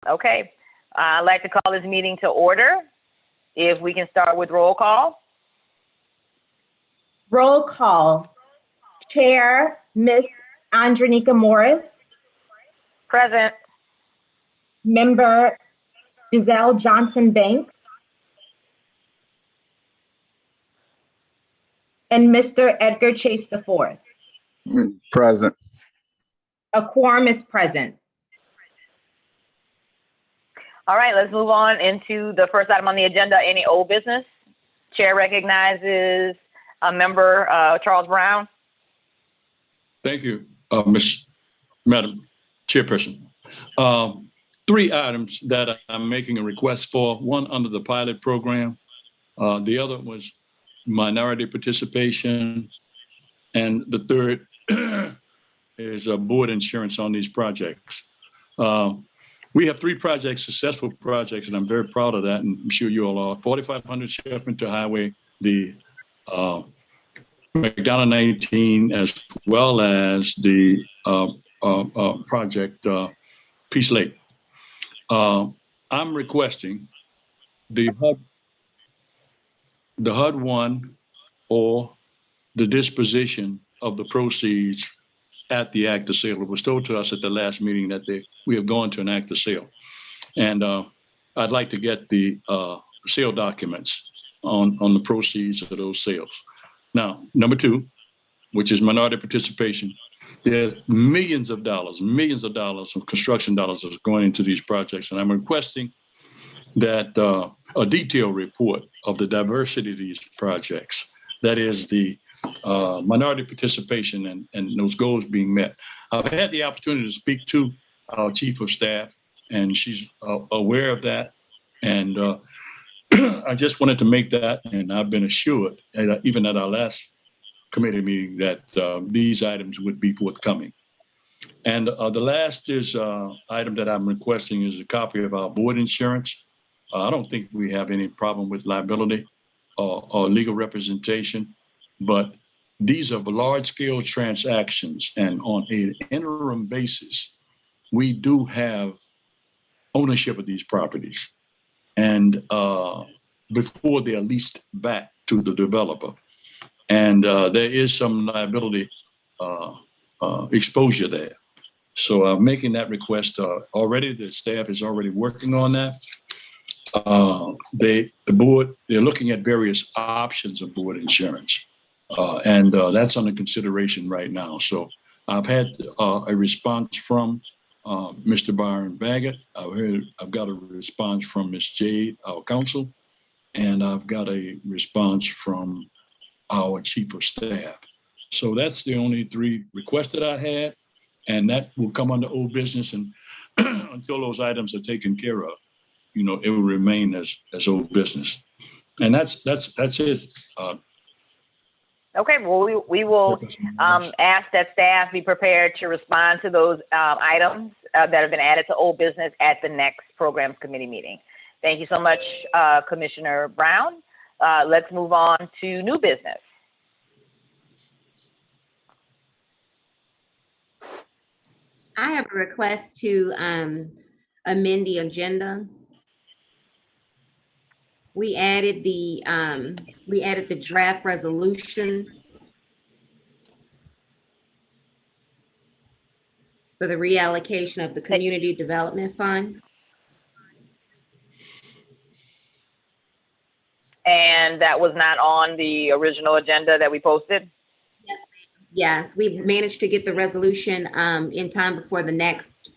Okay. I'd like to call this meeting to order. If we can start with roll call. Roll call. Chair, Ms. Andronika Morris. Present. Member Giselle Johnson Banks. And Mr. Edgar Chase IV. Present. A quorum is present. All right, let's move on into the first item on the agenda, any old business. Chair recognizes a member, Charles Brown. Thank you, Madam Chairperson. 3 items that I'm making a request for, one under the pilot program. The other was minority participation. And the third is board insurance on these projects. We have 3 projects, successful projects, and I'm very proud of that, and I'm sure you all are. 4500 Sheriffman to Highway, the McDonough 19, as well as the project Peace Lake. I'm requesting the HUD 1 or the disposition of the proceeds at the act of sale. It was told to us at the last meeting that we have gone to an act of sale. And I'd like to get the sale documents on the proceeds of those sales. Now, number 2, which is minority participation, there's millions of dollars of construction dollars that's going into these projects. And I'm requesting that a detailed report of the diversity of these projects, that is the minority participation and those goals being met. I've had the opportunity to speak to our chief of staff, and she's aware of that. And I just wanted to make that, and I've been assured, even at our last committee meeting, that these items would be forthcoming. And the last item that I'm requesting is a copy of our board insurance. I don't think we have any problem with liability or legal representation, but these are large-scale transactions, and on an interim basis, we do have ownership of these properties, and before they are leased back to the developer. And there is some liability exposure there. So I'm making that request already. The staff is already working on that. The board, they're looking at various options of board insurance. And that's under consideration right now. So I've had a response from Mr. Byron Baggett. I've got a response from Ms. Jade, our counsel, and I've got a response from our chief of staff. So that's the only 3 requests that I had, and that will come under old business. And until those items are taken care of, it will remain as old business. And that's it. Okay, well, we will ask that staff be prepared to respond to those items that have been added to old business at the next Programs Committee meeting. Thank you so much, Commissioner Brown. Let's move on to new business. I have a request to amend the agenda. We added the draft resolution for the reallocation of the Community Development Fund. And that was not on the original agenda that we posted? Yes, we managed to get the resolution in time before the next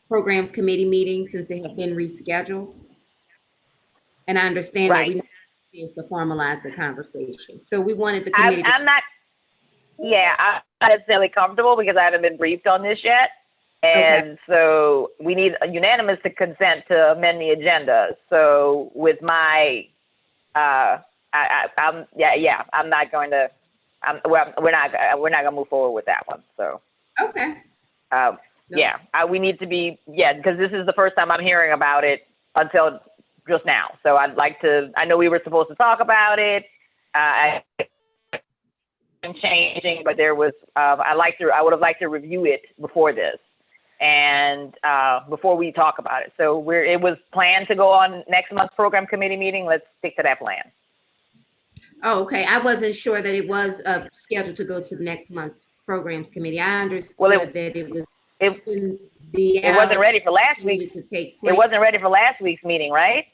Programs Committee meeting, since they have been rescheduled. And I understand that we need to formalize the conversation. So we wanted the committee. I'm not necessarily comfortable because I haven't been briefed on this yet. And so we need a unanimous consent to amend the agenda. So with my, I'm not going to, we're not going to move forward with that one. So. Okay. We need to be, because this is the first time I'm hearing about it until just now. So I'd like to, I know we were supposed to talk about it. I'm changing, but there was, I would have liked to review it before this. and before we talk about it. So it was planned to go on next month's program committee meeting. Let's stick to that plan. Oh, okay. I wasn't sure that it was scheduled to go to the next month's programs committee. I understood that it was in the it wasn't ready for last week. To take place. It wasn't ready for last week's meeting, right?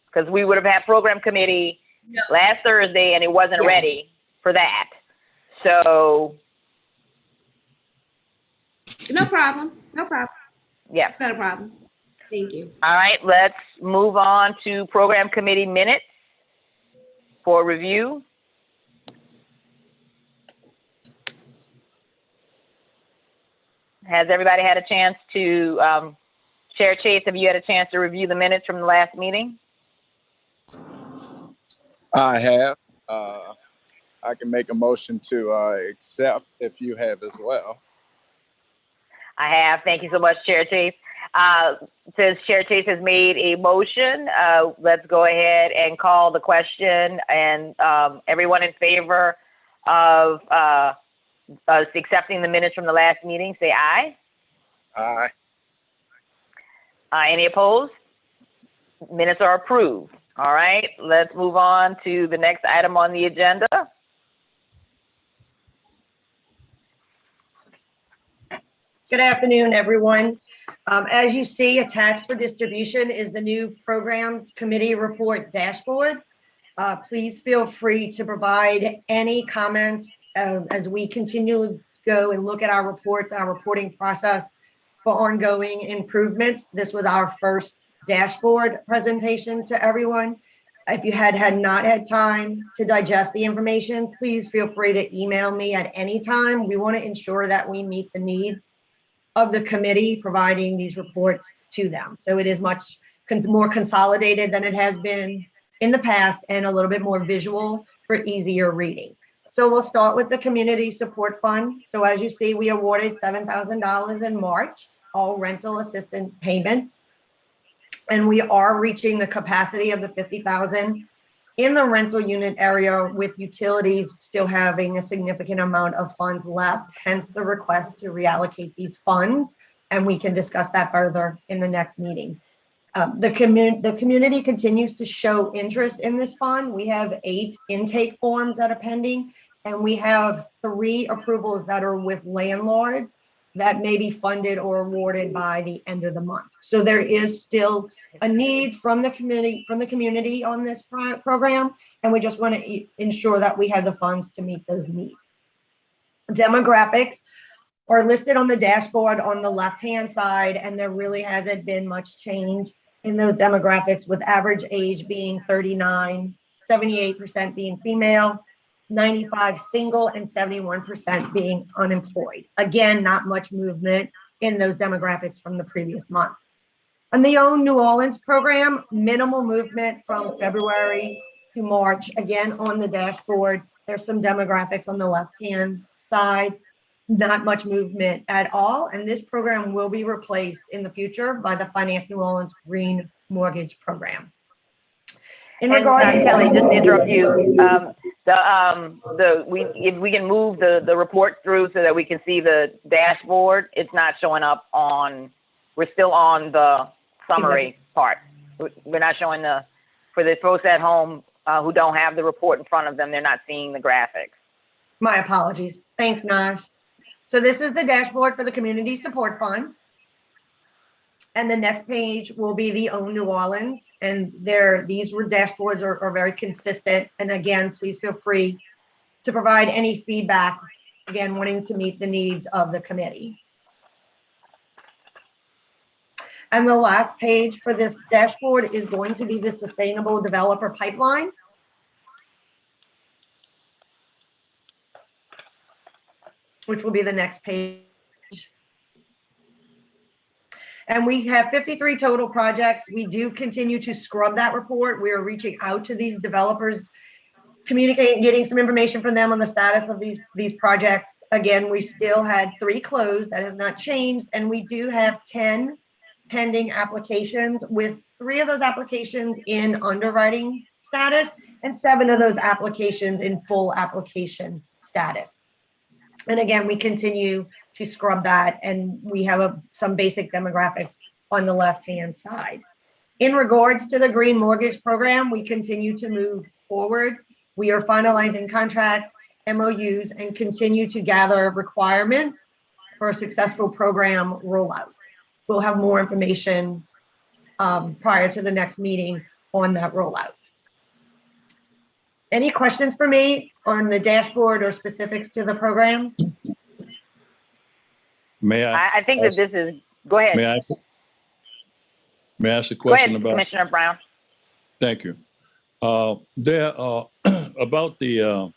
Because we would have had program committee last Thursday, and it wasn't ready for that. So. No problem. No problem. Yeah. It's not a problem. Thank you. All right, let's move on to program committee minutes for review. Has everybody had a chance to, Chair Chase, have you had a chance to review the minutes from the last meeting? I have. I can make a motion to accept if you have as well. I have. Thank you so much, Chair Chase. Since Chair Chase has made a motion, let's go ahead and call the question. And everyone in favor of accepting the minutes from the last meeting, say aye. Aye. Any opposed? Minutes are approved. All right, let's move on to the next item on the agenda. Good afternoon, everyone. As you see, attached for distribution is the new Programs Committee Report Dashboard. Please feel free to provide any comments as we continue to go and look at our reports, our reporting process for ongoing improvements. This was our first dashboard presentation to everyone. If you had not had time to digest the information, please feel free to email me at any time. We want to ensure that we meet the needs of the committee providing these reports to them. So it is much more consolidated than it has been in the past and a little bit more visual for easier reading. So we'll start with the Community Support Fund. So as you see, we awarded $7,000 in March, all rental assistance payments. And we are reaching the capacity of the 50,000 in the rental unit area, with utilities still having a significant amount of funds left, hence the request to reallocate these funds. And we can discuss that further in the next meeting. The community continues to show interest in this fund. We have 8 intake forms that are pending, and we have 3 approvals that are with landlords that may be funded or awarded by the end of the month. So there is still a need from the community on this program, and we just want to ensure that we have the funds to meet those needs. Demographics are listed on the dashboard on the left-hand side, and there really hasn't been much change in those demographics, with average age being 39, 78% being female, 95 single, and 71% being unemployed. Again, not much movement in those demographics from the previous month. On the Own New Orleans program, minimal movement from February to March. Again, on the dashboard, there's some demographics on the left-hand side, not much movement at all. And this program will be replaced in the future by the Finance New Orleans Green Mortgage Program. In regards to Kelly, just to interrupt you, if we can move the report through so that we can see the dashboard, it's not showing up on. We're still on the summary part. We're not showing for the folks at home who don't have the report in front of them, they're not seeing the graphics. My apologies. Thanks, Naj. So this is the dashboard for the Community Support Fund. And the next page will be the Own New Orleans. And these dashboards are very consistent. And again, please feel free to provide any feedback, again, wanting to meet the needs of the committee. And the last page for this dashboard is going to be the Sustainable Developer Pipeline. Which will be the next page. And we have 53 total projects. We do continue to scrub that report. We are reaching out to these developers, communicating, getting some information from them on the status of these projects. Again, we still had 3 closed. That has not changed. And we do have 10 pending applications, with 3 of those applications in underwriting status and 7 of those applications in full application status. And again, we continue to scrub that, and we have some basic demographics on the left-hand side. In regards to the green mortgage program, we continue to move forward. We are finalizing contracts, MOUs, and continue to gather requirements for a successful program rollout. We'll have more information prior to the next meeting on that rollout. Any questions for me on the dashboard or specifics to the programs? May I? I think that this is, go ahead. May I ask a Go ahead, question about? Commissioner Brown. Thank you. There are about the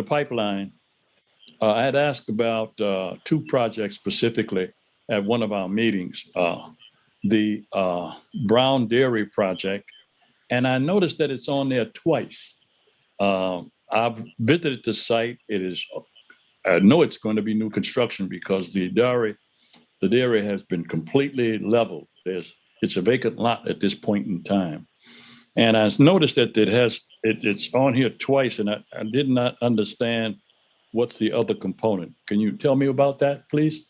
pipeline. I had asked about 2 projects specifically at one of our meetings. The Brown Dairy project, and I noticed that it's on there twice. I've visited the site. It is, I know it's going to be new construction because the dairy has been completely leveled. It's a vacant lot at this point in time. And I noticed that it's on here twice, and I did not understand what's the other component. Can you tell me about that, please?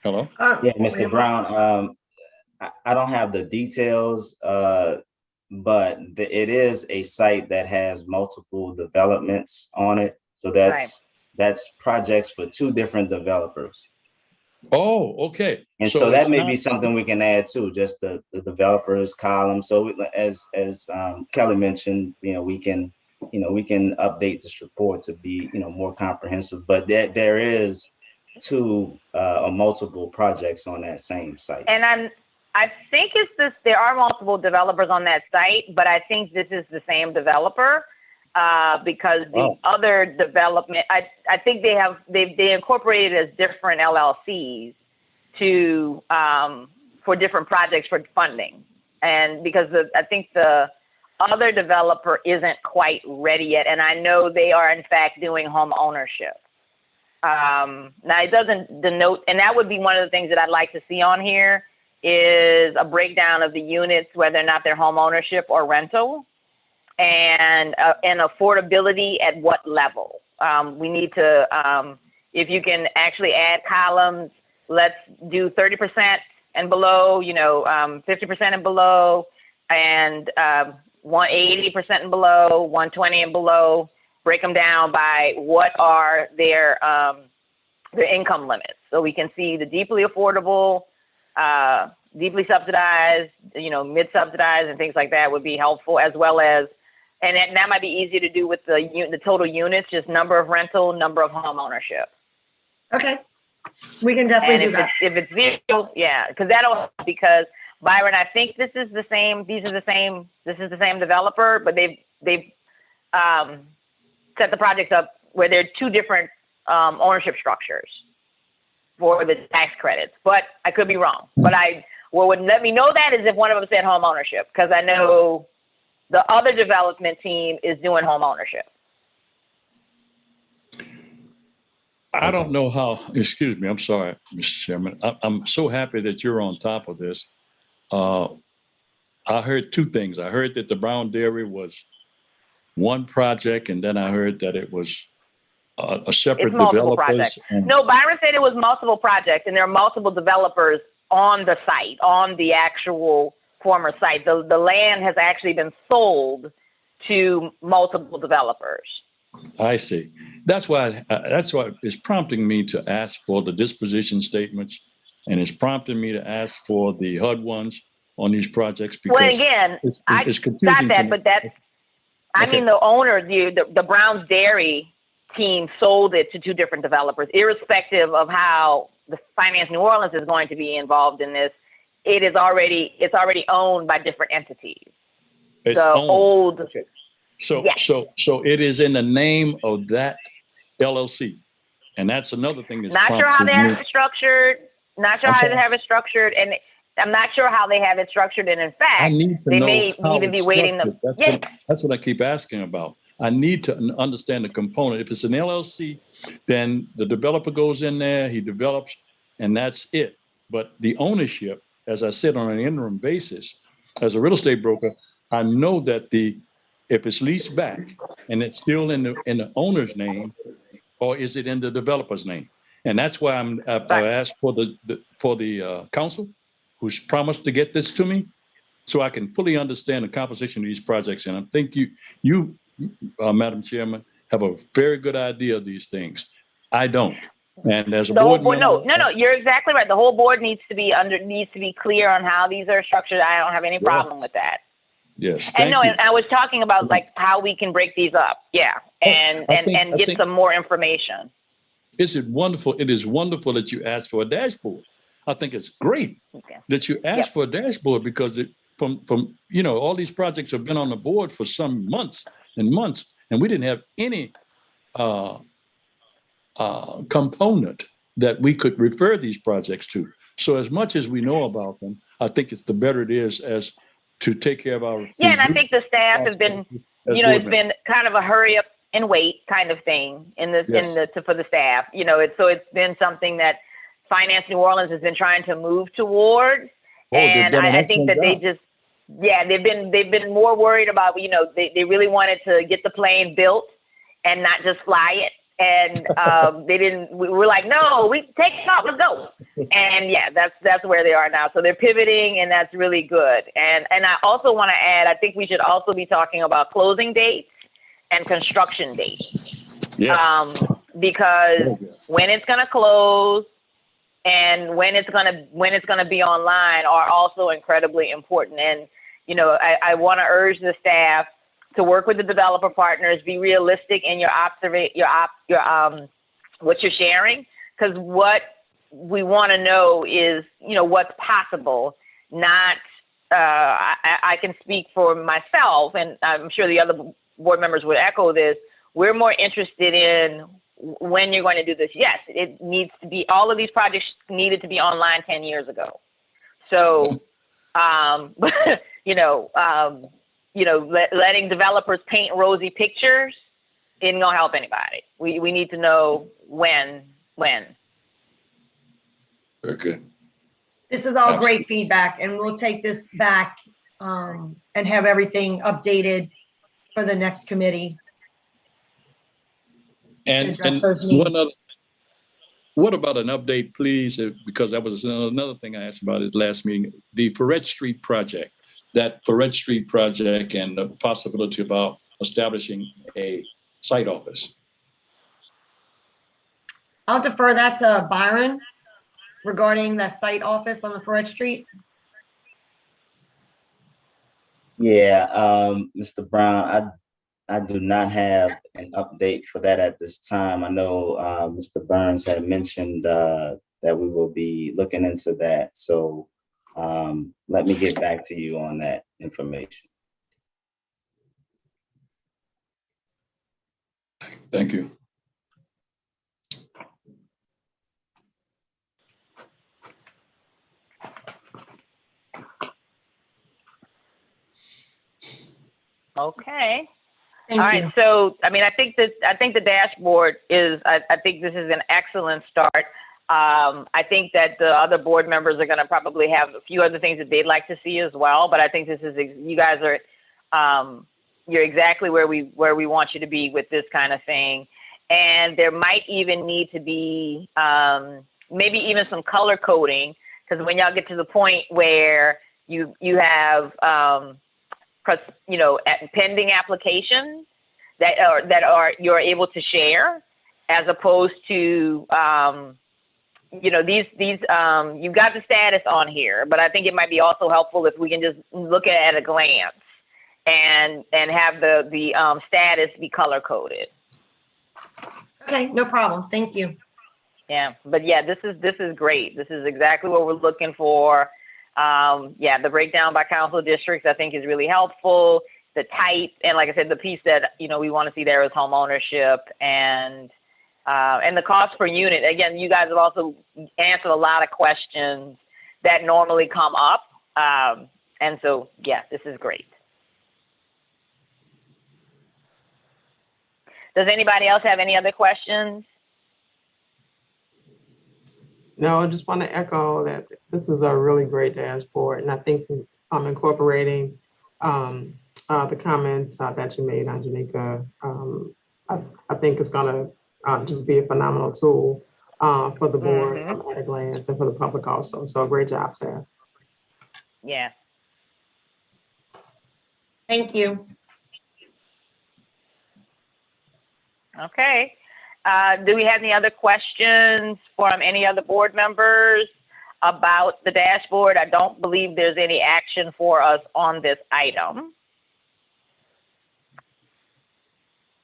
Hello? Yeah, Mr. Brown, I don't have the details, but it is a site that has multiple developments on it. So that's projects for 2 different developers. Oh, okay. And so that may be something we can add to, just the developers column. So as Kelly mentioned, we can update this report to be, more comprehensive, but there is 2 or multiple projects on that same site. And I think it's this, there are multiple developers on that site, but I think this is the same developer because the other development, I think they incorporated as different LLCs to, for different projects for funding. And because I think the other developer isn't quite ready yet. And I know they are in fact doing home ownership. Now it doesn't denote, and that would be one of the things that I'd like to see on here is a breakdown of the units, whether or not they're home ownership or rental, and affordability at what level. We need to, if you can actually add columns, let's do 30% and below, 50% and below, and 80% and below, 120 and below. Break them down by what are their income limits, so we can see the deeply affordable, deeply subsidized, mid-subsidized, and things like that would be helpful, as well as, and that might be easy to do with the total units, just number of rental, number of home ownership. Okay, we can definitely do that. If it's 0, yeah, because Byron, I think this is the same. This is the same developer, but they've set the projects up where there are 2 different ownership structures for the tax credits, but I could be wrong. But what would let me know that is if one of them said home ownership, because I know the other development team is doing home ownership. I don't know how, excuse me, I'm sorry, Mr. Chairman. I'm so happy that you're on top of this. I heard 2 things. I heard that the Brown Dairy was one project, and then I heard that it was a separate developer. No, Byron said it was multiple projects, and there are multiple developers on the site, on the actual former site. The land has actually been sold to multiple developers. I see. That's why it's prompting me to ask for the disposition statements, and it's prompting me to ask for the HUD ones on these projects, because well, again, it's confusing. Got that, but that's, I mean, the owner, the Brown's Dairy team sold it to 2 different developers, irrespective of how the Finance New Orleans is going to be involved in this. It's already owned by different entities. It's the owned. Old. Okay. So, yes. so it is in the name of that LLC, and that's another thing that's not sure how they have it structured. Not sure how they have it structured, and I'm not sure how they have it structured. And in fact, they may even be waiting. That's what I keep asking about. I need to understand the component. If it's an LLC, then the developer goes in there, he develops, and that's it. But the ownership, as I said, on an interim basis, as a real estate broker, I know that the if it's leased back and it's still in the owner's name, or is it in the developer's name? And that's why I asked for the council, who's promised to get this to me, so I can fully understand the composition of these projects. And I think you, Madam Chairman, have a very good idea of these things. I don't. And as a board member, no, you're exactly right. The whole board needs to be clear on how these are structured. I don't have any problem with that. Yes. And no, and I was talking about like how we can break these up. Yeah. And get some more information. Is it wonderful? It is wonderful that you asked for a dashboard. I think it's great that you asked for a dashboard, because from all these projects have been on the board for some months and months, and we didn't have any component that we could refer these projects to. So as much as we know about them, I think the better it is as to take care of our. Yeah, and I think the staff have been, it's been kind of a hurry up and wait kind of thing for the staff. It's been something that Finance New Orleans has been trying to move towards. And I think that they've been more worried about, they really wanted to get the plane built and not just fly it. And we're like, no, we take it off, let's go. And that's where they are now. So they're pivoting, and that's really good. And I also want to add, I think we should also be talking about closing dates and construction dates. Yes. Because when it's going to close and when it's going to be online are also incredibly important. And, I want to urge the staff to work with the developer partners, be realistic in what you're sharing, because what we want to know is, what's possible. Not, I can speak for myself, and I'm sure the other board members would echo this. We're more interested in when you're going to do this. Yes, it needs to be. All of these projects needed to be online 10 years ago. So, letting developers paint rosy pictures isn't gonna help anybody. We need to know when. Okay. This is all great feedback, and we'll take this back and have everything updated for the next committee. And one other, what about an update, please? Because that was another thing I asked about at last meeting, the Ferret Street project. That Ferret Street project and the possibility about establishing a site office. I'll defer that to Byron regarding the site office on the Ferret Street. Yeah, Mr. Brown, I do not have an update for that at this time. I know Mr. Burns had mentioned that we will be looking into that. So let me get back to you on that information. Thank you. Okay. Thank All right. you. So, I think the dashboard is, I think this is an excellent start. I think that the other board members are going to probably have a few other things that they'd like to see as well. But I think this is, you guys are, you're exactly where we want you to be with this kind of thing. And there might even need to be maybe even some color coding, because when y'all get to the point where you have pending applications that are you're able to share, as opposed to these you've got the status on here, but I think it might be also helpful if we can just look at a glance and have the status be color coded. Okay, no problem. Thank you. Yeah, but yeah, this is great. This is exactly what we're looking for. The breakdown by council districts, I think, is really helpful. The type, and like I said, the piece that we want to see there is home ownership and the cost per unit. Again, you guys have also answered a lot of questions that normally come up, and so yeah, this is great. Does anybody else have any other questions? No, I just want to echo that this is a really great dashboard, and I think incorporating the comments that you made, Angelika. I think it's gonna just be a phenomenal tool for the board at a glance and for the public also. So great job, Sarah. Yeah. Thank you. Okay. Do we have any other questions from any other board members about the dashboard? I don't believe there's any action for us on this item.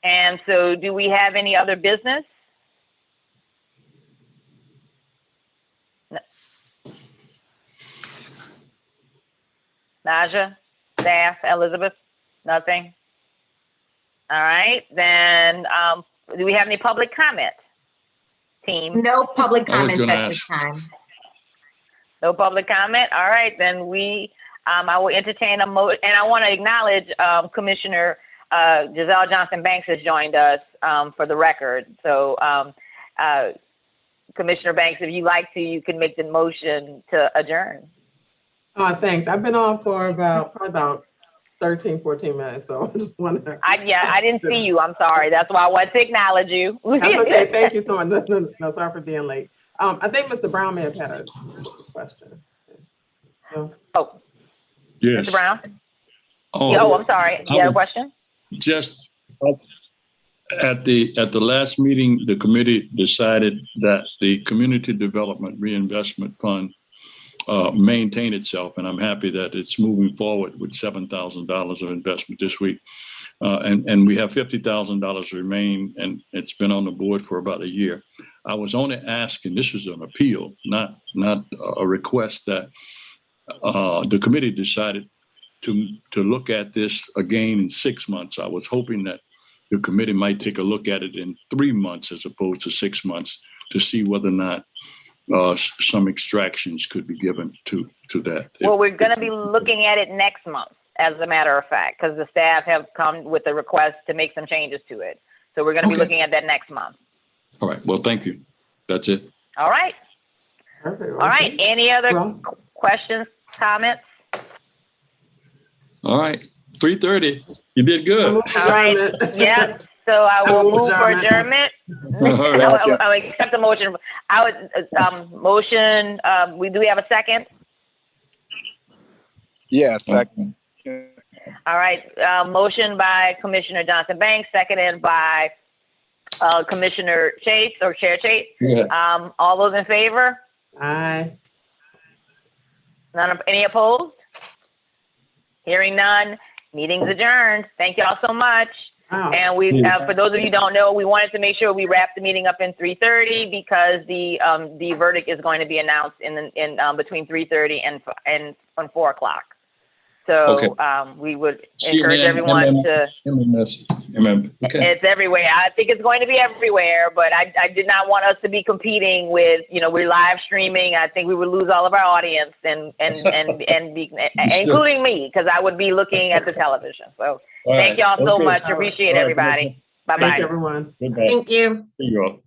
And so do we have any other business? No. Naja, staff, Elizabeth, nothing? All right, then do we have any public comment, team? No public I was comments gonna at this ask. time. No public comment? All right, then I will entertain a motion, and I want to acknowledge Commissioner Giselle Johnson-Banks has joined us for the record. So Commissioner Banks, if you like to, you can make the motion to adjourn. Thanks. I've been on for probably about 13, 14 minutes, so I just wanted to. I didn't see you. I'm sorry. That's why I wanted to acknowledge you. That's okay. Thank you so much. No, sorry for being late. I think Mr. Brown may have had a question. No? Oh, Yes. Mr. Brown? Oh, I'm sorry. You have a question? just at the last meeting, the committee decided that the Community Development Reinvestment Fund maintain itself, and I'm happy that it's moving forward with $7,000 of investment this week. And we have $50,000 remain, and it's been on the board for about a year. I was only asking, this is an appeal, not a request, that the committee decided to look at this again in 6 months. I was hoping that the committee might take a look at it in 3 months as opposed to 6 months to see whether or not some extractions could be given to that. Well, we're going to be looking at it next month, as a matter of fact, because the staff have come with a request to make some changes to it. So we're going to be looking at that next month. All right. Well, thank you. That's it. All right. Perfect. All right. Any other questions, comments? All right. 3:30. You did good. All right. Yeah. So I will move for adjournment. I'll accept the motion. I would motion. Do we have a second? Yeah, second. All right. Motion by Commissioner Johnson-Banks, seconded by Commissioner Chase or Chair Chase. Yeah. All those in favor? Aye. Any opposed? Hearing none. Meeting's adjourned. Thank y'all so much. Wow. And we, for those of you who don't know, we wanted to make sure we wrap the meeting up in 3:30 because the verdict is going to be announced in between 3:30 and 4 o'clock. So we would encourage everyone to. Okay. It's everywhere. I think it's going to be everywhere, but I did not want us to be competing with, we're live streaming. I think we would lose all of our audience and be, including me, because I would be looking at the television. So thank y'all so much. Appreciate everybody. Bye-bye. Thanks, everyone. Thank you. See you all.